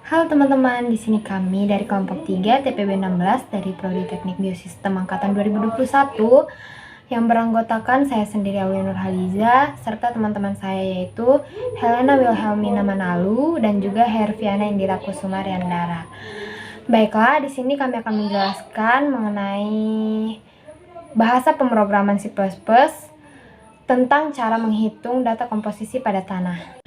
Halo teman-teman, di sini kami dari kelompok 3 TPB 16 dari Prodi Teknik Biosistem angkatan 2021 yang beranggotakan saya sendiri Aulia Nurhaliza serta teman-teman saya yaitu Helena Wilhelmina Manalu dan juga Herviana Indira Kusuma Riandara. Baiklah, di sini kami akan menjelaskan mengenai bahasa pemrograman C++ tentang cara menghitung data komposisi pada tanah.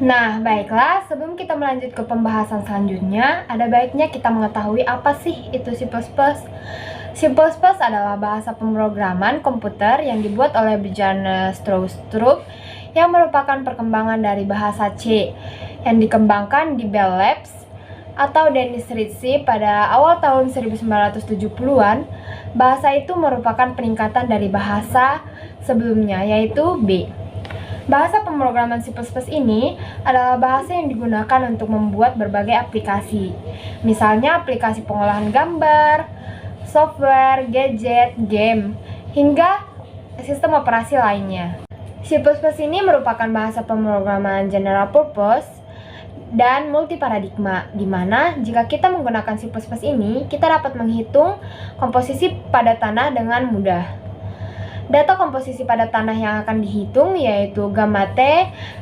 Nah, baiklah, sebelum kita melanjut ke pembahasan selanjutnya, ada baiknya kita mengetahui apa sih itu C++. C++ adalah bahasa pemrograman komputer yang dibuat oleh Bjarne Stroustrup yang merupakan perkembangan dari bahasa C yang dikembangkan di Bell Labs atau Dennis Ritchie pada awal tahun 1970-an. Bahasa itu merupakan peningkatan dari bahasa sebelumnya, yaitu B. Bahasa pemrograman C++ ini adalah bahasa yang digunakan untuk membuat berbagai aplikasi. Misalnya aplikasi pengolahan gambar, software, gadget, game, hingga sistem operasi lainnya. C++ ini merupakan bahasa pemrograman general purpose dan multiparadigma, di mana jika kita menggunakan C++ ini, kita dapat menghitung komposisi pada tanah dengan mudah. Data komposisi pada tanah yang akan dihitung yaitu gamma T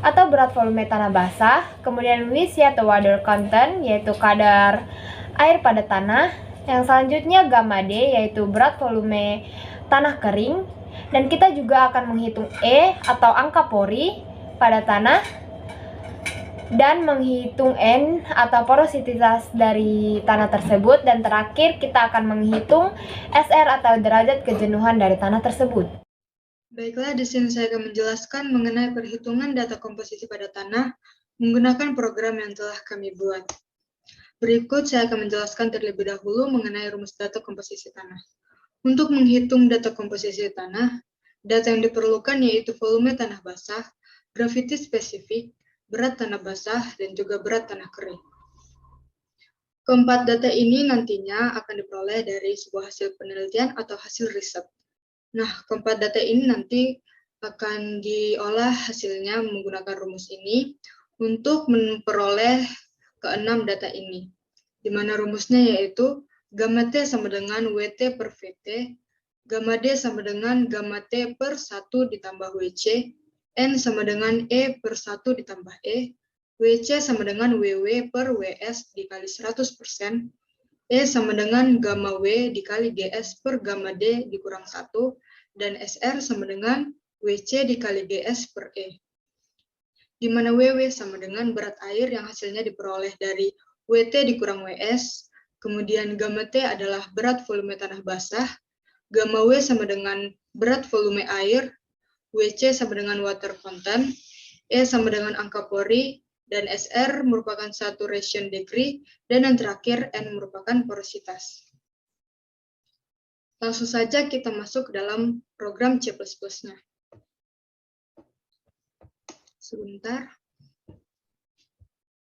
atau berat volume tanah basah, kemudian WC atau water content yaitu kadar air pada tanah, yang selanjutnya gamma D yaitu berat volume tanah kering, dan kita juga akan menghitung E atau angka pori pada tanah dan menghitung N atau porositas dari tanah tersebut, dan terakhir kita akan menghitung SR atau derajat kejenuhan dari tanah tersebut. Baiklah, di sini saya akan menjelaskan mengenai perhitungan data komposisi pada tanah menggunakan program yang telah kami buat. Berikut saya akan menjelaskan terlebih dahulu mengenai rumus data komposisi tanah. Untuk menghitung data komposisi tanah, data yang diperlukan yaitu volume tanah basah, gravity spesifik, berat tanah basah, dan juga berat tanah kering. Keempat data ini nantinya akan diperoleh dari sebuah hasil penelitian atau hasil riset. Nah, keempat data ini nanti akan diolah hasilnya menggunakan rumus ini untuk memperoleh keenam data ini, di mana rumusnya yaitu gamma T sama dengan WT per VT, gamma D sama dengan gamma T per 1 ditambah WC, N sama dengan E per 1 ditambah E, WC sama dengan WW per WS dikali 100%, E sama dengan gamma W dikali GS per gamma D dikurang 1, dan SR sama dengan WC dikali GS per E. Di mana WW sama dengan berat air yang hasilnya diperoleh dari WT dikurang WS, kemudian gamma T adalah berat volume tanah basah, gamma W sama dengan berat volume air, WC sama dengan water content, E sama dengan angka pori, dan SR merupakan saturation degree, dan yang terakhir N merupakan porositas. Langsung saja kita masuk ke dalam program C++-nya. Sebentar.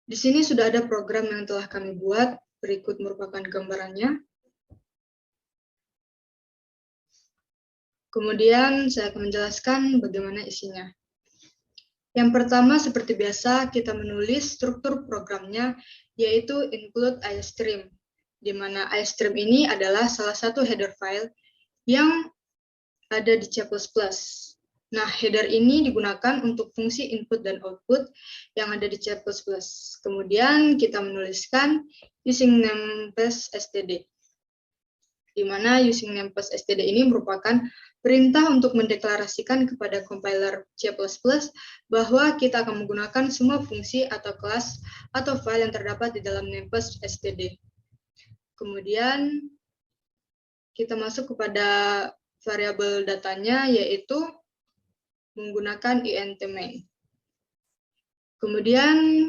Di sini sudah ada program yang telah kami buat, berikut merupakan gambarannya. Kemudian saya akan menjelaskan bagaimana isinya. Yang pertama, seperti biasa, kita menulis struktur programnya, yaitu include iStream, di mana iStream ini adalah salah satu header file yang ada di C++. Nah, header ini digunakan untuk fungsi input dan output yang ada di C++. Kemudian kita menuliskan using namepage std, di mana using namepage std ini merupakan perintah untuk mendeklarasikan kepada compiler C++ bahwa kita akan menggunakan semua fungsi atau kelas atau file yang terdapat di dalam namepage std. Kemudian kita masuk kepada variabel datanya, yaitu menggunakan int main. Kemudian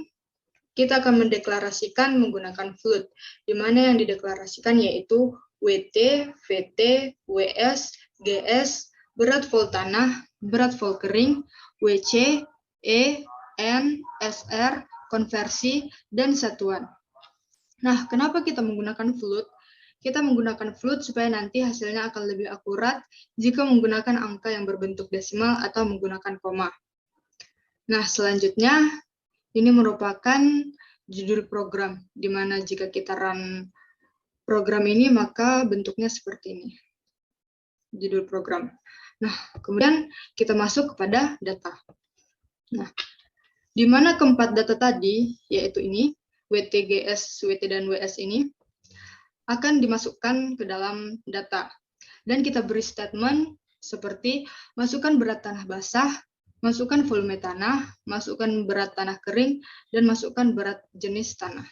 kita akan mendeklarasikan menggunakan float, di mana yang dideklarasikan yaitu WT, VT, WS, GS, berat vol tanah, berat vol kering, WC, E, N, SR, konversi, dan satuan. Nah, kenapa kita menggunakan float? Kita menggunakan float supaya nanti hasilnya akan lebih akurat jika menggunakan angka yang berbentuk desimal atau menggunakan koma. Nah, selanjutnya ini merupakan judul program, di mana jika kita run program ini maka bentuknya seperti ini, judul program. Nah, kemudian kita masuk kepada data. Nah, di mana keempat data tadi, yaitu ini, WT, GS, WT, dan WS ini, akan dimasukkan ke dalam data. Dan kita beri statement seperti masukkan berat tanah basah, masukkan volume tanah, masukkan berat tanah kering, dan masukkan berat jenis tanah.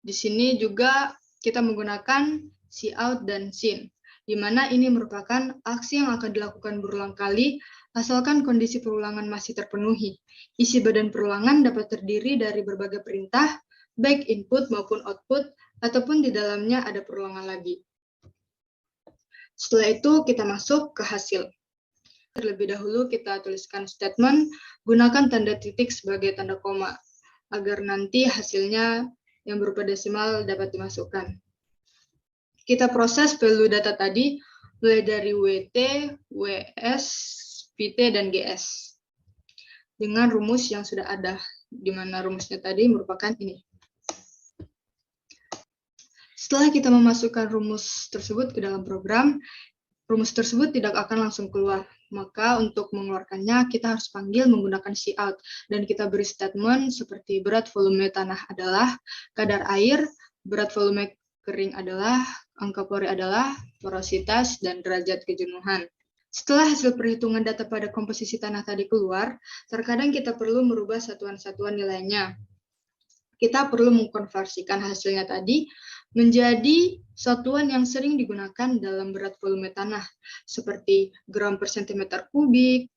Di sini juga kita menggunakan cout dan sin, di mana ini merupakan aksi yang akan dilakukan berulang kali asalkan kondisi perulangan masih terpenuhi. Isi badan perulangan dapat terdiri dari berbagai perintah, baik input maupun output, ataupun di dalamnya ada perulangan lagi. Setelah itu kita masuk ke hasil. Terlebih dahulu kita tuliskan statement, gunakan tanda titik sebagai tanda koma, agar nanti hasilnya yang berupa desimal dapat dimasukkan. Kita proses value data tadi, mulai dari WT, WS, VT, dan GS. Dengan rumus yang sudah ada, di mana rumusnya tadi merupakan ini. Setelah kita memasukkan rumus tersebut ke dalam program, rumus tersebut tidak akan langsung keluar. Maka untuk mengeluarkannya, kita harus panggil menggunakan cout. Dan kita beri statement seperti berat volume tanah adalah, kadar air, berat volume kering adalah, angka pori adalah, porositas, dan derajat kejenuhan. Setelah hasil perhitungan data pada komposisi tanah tadi keluar, terkadang kita perlu merubah satuan-satuan nilainya. Kita perlu mengkonversikan hasilnya tadi menjadi satuan yang sering digunakan dalam berat volume tanah, seperti gram per sentimeter kubik,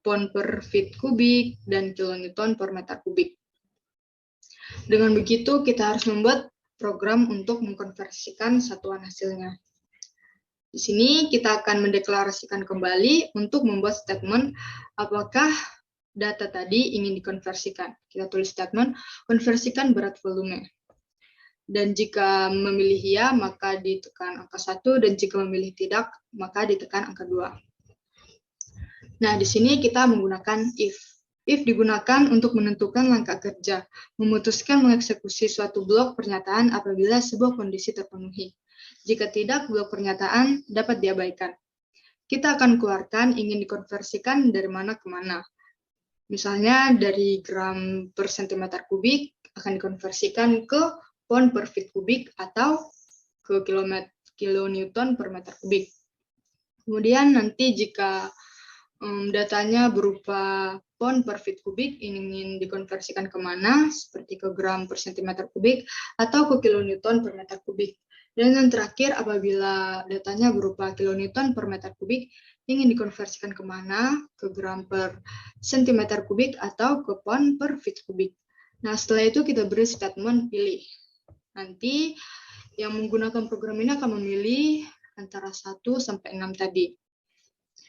pound per feet kubik, dan kilonewton per meter kubik. Dengan begitu, kita harus membuat program untuk mengkonversikan satuan hasilnya. Di sini kita akan mendeklarasikan kembali untuk membuat statement apakah data tadi ingin dikonversikan. Kita tulis statement, konversikan berat volume. Dan jika memilih ya, maka ditekan angka 1, dan jika memilih tidak, maka ditekan angka 2. Nah, di sini kita menggunakan if. If digunakan untuk menentukan langkah kerja, memutuskan mengeksekusi suatu blok pernyataan apabila sebuah kondisi terpenuhi. Jika tidak, blok pernyataan dapat diabaikan. Kita akan keluarkan ingin dikonversikan dari mana ke mana. Misalnya dari gram per sentimeter kubik akan dikonversikan ke pound per feet kubik atau ke kilonewton per meter kubik. Kemudian nanti jika datanya berupa pound per feet kubik ingin dikonversikan kemana, seperti ke gram per sentimeter kubik atau ke kilonewton per meter kubik. Dan yang terakhir, apabila datanya berupa kilonewton per meter kubik, ingin dikonversikan kemana, ke gram per sentimeter kubik atau ke pound per feet kubik. Nah, setelah itu kita beri statement pilih. Nanti yang menggunakan program ini akan memilih antara 1 sampai 6 tadi.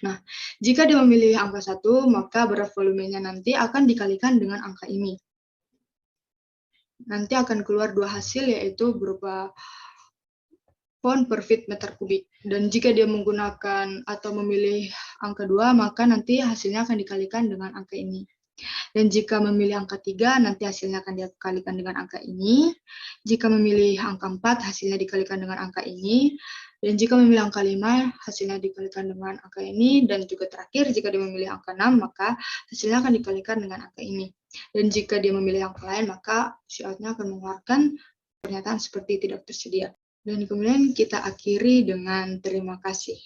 Nah, jika dia memilih angka 1, maka berat volumenya nanti akan dikalikan dengan angka ini. Nanti akan keluar dua hasil, yaitu berupa pound per feet meter kubik. Dan jika dia menggunakan atau memilih angka 2, maka nanti hasilnya akan dikalikan dengan angka ini. Dan jika memilih angka 3, nanti hasilnya akan dikalikan dengan angka ini. Jika memilih angka 4, hasilnya dikalikan dengan angka ini. Dan jika memilih angka 5, hasilnya dikalikan dengan angka ini. Dan juga terakhir, jika dia memilih angka 6, maka hasilnya akan dikalikan dengan angka ini. Dan jika dia memilih angka lain, maka cout-nya akan mengeluarkan pernyataan seperti tidak tersedia. Dan kemudian kita akhiri dengan terima kasih.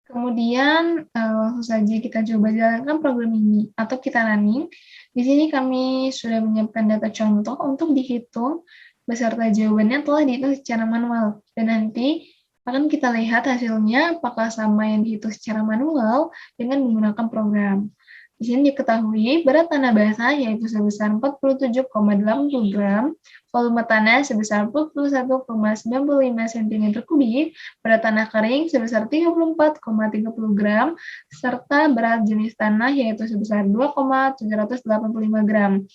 Kemudian langsung saja kita coba jalankan program ini atau kita running. Di sini kami sudah menyiapkan data contoh untuk dihitung beserta jawabannya telah dihitung secara manual. Dan nanti akan kita lihat hasilnya apakah sama yang dihitung secara manual dengan menggunakan program. Di sini diketahui berat tanah basah yaitu sebesar 47,80 gram, volume tanah sebesar 41,95 cm3, berat tanah kering sebesar 34,30 gram, serta berat jenis tanah yaitu sebesar 2,785 gram.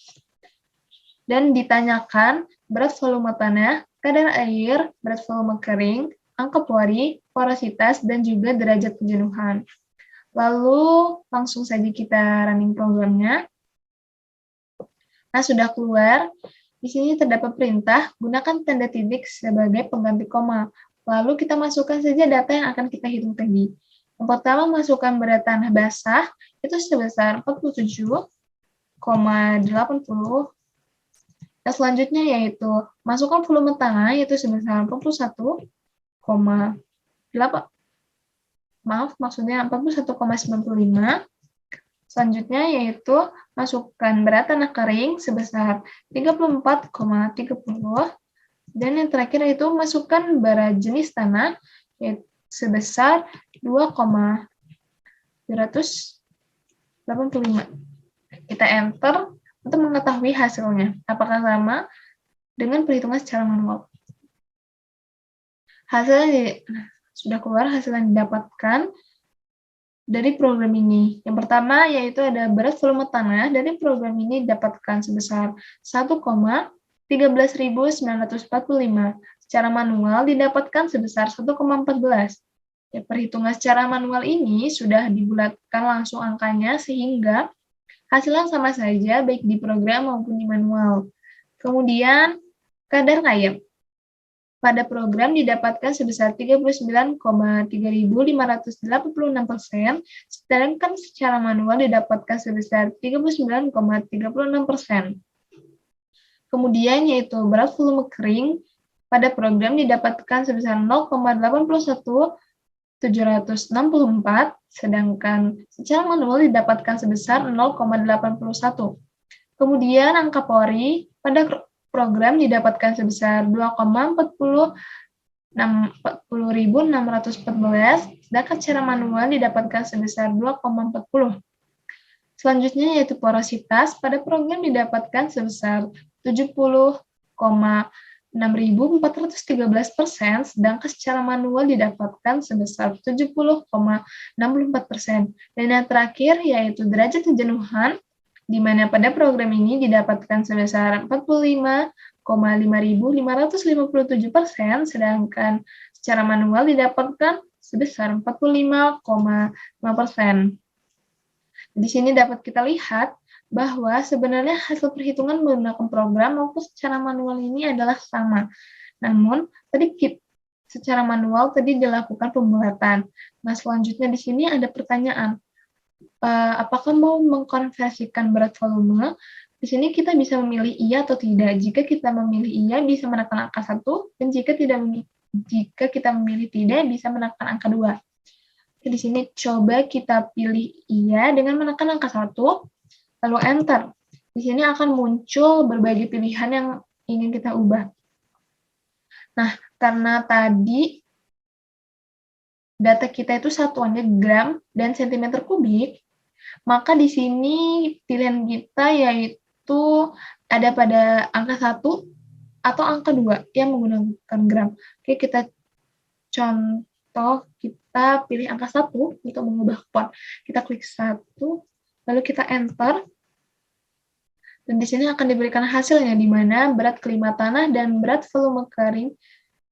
Dan ditanyakan berat volume tanah, kadar air, berat volume kering, angka pori, porositas, dan juga derajat kejenuhan. Lalu langsung saja kita running programnya. Nah, sudah keluar. Di sini terdapat perintah, gunakan tanda titik sebagai pengganti koma. Lalu kita masukkan saja data yang akan kita hitung tadi. Yang pertama, masukkan berat tanah basah, itu sebesar 47,80. Dan selanjutnya yaitu, masukkan volume tanah, yaitu sebesar 41,95. Selanjutnya yaitu masukkan berat tanah kering sebesar 34,30. Dan yang terakhir yaitu masukkan bara jenis tanah yaitu sebesar 2,285. Kita enter untuk mengetahui hasilnya. Apakah sama dengan perhitungan secara manual. Hasilnya sudah keluar, hasil yang didapatkan dari program ini. Yang pertama yaitu ada berat volume tanah dari program ini didapatkan sebesar 1,13.945. Secara manual didapatkan sebesar 1,14. Ya, perhitungan secara manual ini sudah dibulatkan langsung angkanya sehingga hasilnya sama saja baik di program maupun di manual. Kemudian kadar kayem. Pada program didapatkan sebesar 39,3586%, sedangkan secara manual didapatkan sebesar 39,36%. Kemudian yaitu berat volume kering pada program didapatkan sebesar 0,81764, sedangkan secara manual didapatkan sebesar 0,81. Kemudian angka Pori pada program didapatkan sebesar 2,40.614, sedangkan secara manual didapatkan sebesar 2,40. Selanjutnya yaitu porositas pada program didapatkan sebesar 70,6.413%, sedangkan secara manual didapatkan sebesar 70,64%. Dan yang terakhir yaitu derajat kejenuhan, di mana pada program ini didapatkan sebesar 45,5.557%, sedangkan secara manual didapatkan sebesar 45,5%. Di sini dapat kita lihat bahwa sebenarnya hasil perhitungan menggunakan program maupun secara manual ini adalah sama. Namun, tadi secara manual tadi dilakukan pembulatan. Nah, selanjutnya di sini ada pertanyaan. Apakah mau mengkonversikan berat volume? Di sini kita bisa memilih iya atau tidak. Jika kita memilih iya, bisa menekan angka 1, dan jika kita memilih tidak, bisa menekan angka 2. Di sini coba kita pilih iya dengan menekan angka 1, lalu enter. Di sini akan muncul berbagai pilihan yang ingin kita ubah. Nah, karena tadi data kita itu satuannya gram dan sentimeter kubik, maka di sini pilihan kita yaitu ada pada angka 1 atau angka 2 yang menggunakan gram. Oke, kita contoh, kita pilih angka 1 untuk mengubah font. Kita klik 1, lalu kita enter. Dan di sini akan diberikan hasilnya, di mana berat kelima tanah dan berat volume kering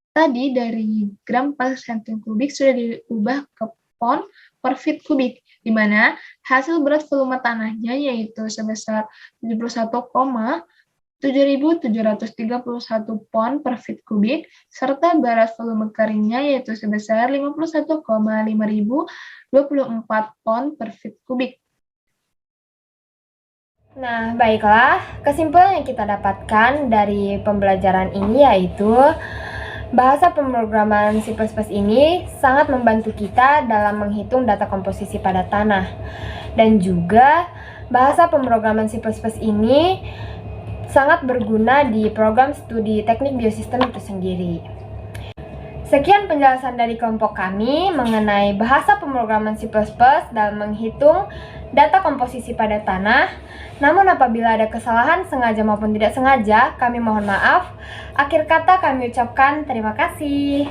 tadi dari gram per cm kubik sudah diubah ke pound per feet kubik, di mana hasil berat volume tanahnya yaitu sebesar 71,7731 pound per feet kubik, serta berat volume keringnya yaitu sebesar 51,5024 pound per feet kubik. Nah, baiklah, kesimpulan yang kita dapatkan dari pembelajaran ini yaitu bahasa pemrograman C++ ini sangat membantu kita dalam menghitung data komposisi pada tanah. Dan juga bahasa pemrograman C++ ini sangat berguna di program studi teknik biosistem itu sendiri. Sekian penjelasan dari kelompok kami mengenai bahasa pemrograman C++ dalam menghitung data komposisi pada tanah. Namun apabila ada kesalahan sengaja maupun tidak sengaja, kami mohon maaf. Akhir kata kami ucapkan terima kasih.